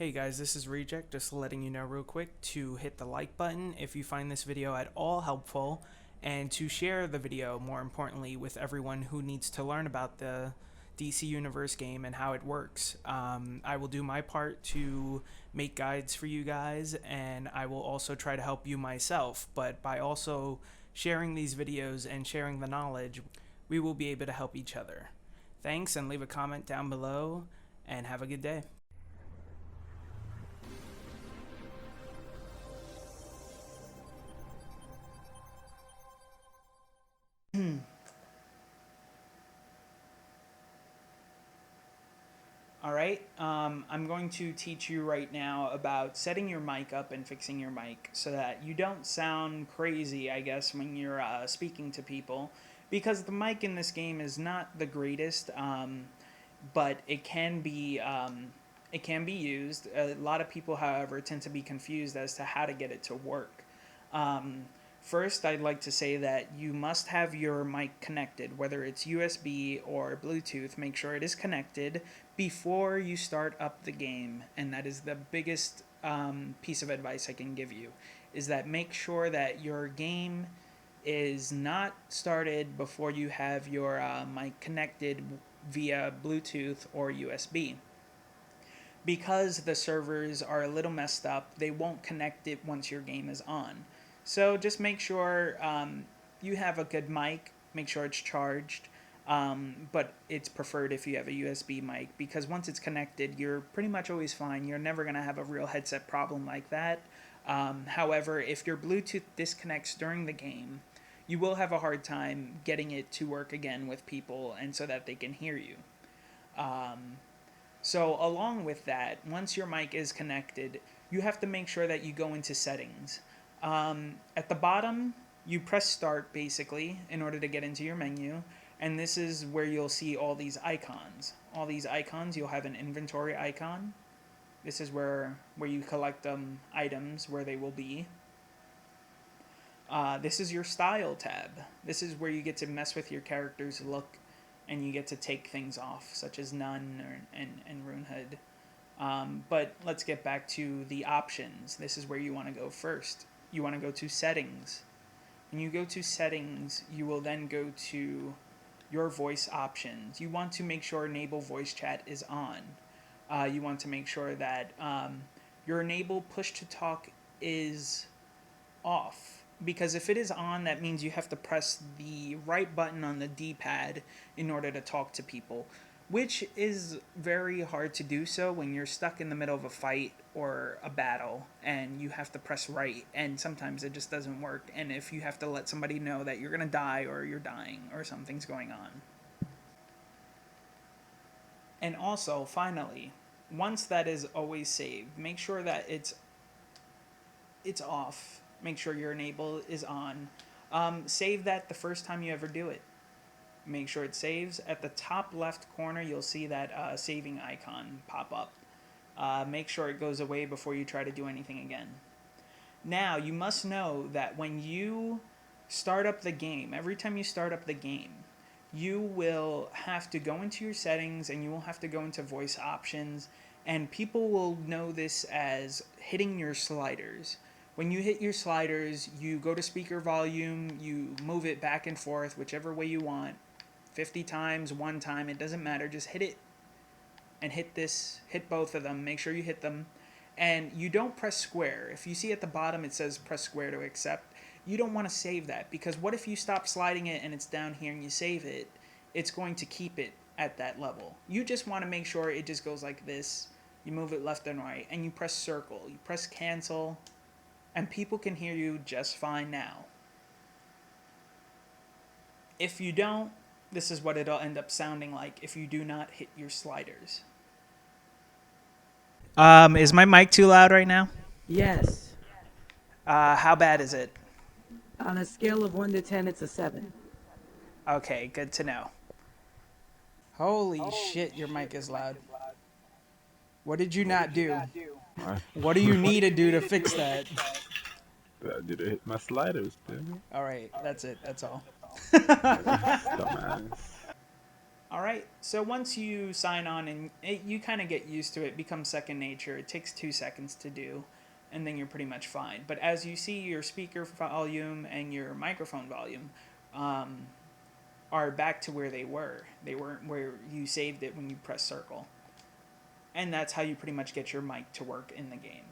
Hey guys, this is Reject, just letting you know real quick to hit the like button if you find this video at all helpful, and to share the video, more importantly, with everyone who needs to learn about the DC Universe game and how it works. I will do my part to make guides for you guys, and I will also try to help you myself, but by also sharing these videos and sharing the knowledge, we will be able to help each other. Thanks, and leave a comment down below, and have a good day. All right, I'm going to teach you right now about setting your mic up and fixing your mic so that you don't sound crazy, I guess, when you're speaking to people. Because the mic in this game is not the greatest, but it can be used. A lot of people, however, tend to be confused as to how to get it to work. Um, First, I'd like to say that you must have your mic connected, whether it's USB or Bluetooth. Make sure it is connected before you start up the game, and that is the biggest piece of advice I can give you, is that make sure that your game is not started before you have your mic connected via Bluetooth or USB. Because the servers are a little messed up, they won't connect it once your game is on. So just make sure you have a good mic, make sure it's charged, but it's preferred if you have a USB mic, because once it's connected, you're pretty much always fine. You're never going to have a real headset problem like that. However, if your Bluetooth disconnects during the game, you will have a hard time getting it to work again with people and so that they can hear you. So along with that, once your mic is connected, you have to make sure that you go into settings. At the bottom, you press start basically in order to get into your menu, and this is where you'll see all these icons. All these icons, you'll have an inventory icon. This is where you collect items, where they will be. This is your style tab. This is where you get to mess with your character's look, and you get to take things off, such as Nun and Runehood. But let's get back to the options. This is where you want to go first. You want to go to settings. When you go to settings, you will then go to your voice options. You want to make sure enable voice chat is on. You want to make sure that your enable push to talk is off, because if it is on, that means you have to press the right button on the D-pad in order to talk to people, which is very hard to do so when you're stuck in the middle of a fight or a battle and you have to press right, and sometimes it just doesn't work, and if you have to let somebody know that you're gonna die or you're dying or something's going on. And also, finally, once that is always saved, make sure that it's off. Make sure your enable is on. Save that the first time you ever do it. Make sure it saves. At the top left corner, you'll see that saving icon pop up. Make sure it goes away before you try to do anything again. Now, you must know that when you start up the game, every time you start up the game, you will have to go into your settings and you will have to go into voice options, and people will know this as hitting your sliders. When you hit your sliders, you go to speaker volume, you move it back and forth, whichever way you want, 50 times, one time, it doesn't matter, just hit it and hit this, hit both of them, make sure you hit them, and you don't press square. If you see at the bottom it says press square to accept, you don't want to save that, because what if you stop sliding it and it's down here and you save it, it's going to keep it at that level. You just want to make sure it just goes like this, you move it left and right, and you press circle, you press cancel, and people can hear you just fine now. If you don't, this is what it'll end up sounding like if you do not hit your sliders. Is my mic too loud right now? Yes. How bad is it? On a scale of 1 to 10, it's a 7. Okay, good to know. Holy shit, your mic is loud. What did you not do? What do you need to do to fix that? I did hit my sliders, damn All right, that's it. That's all. it. Dumbass. All right. So once you sign on and you kind of get used to it, becomes second nature. It takes 2 seconds to do, and then you're pretty much fine. But as you see, your speaker volume and your microphone volume are back to where they were. They weren't where you saved it when you press circle. And that's how you pretty much get your mic to work in the game.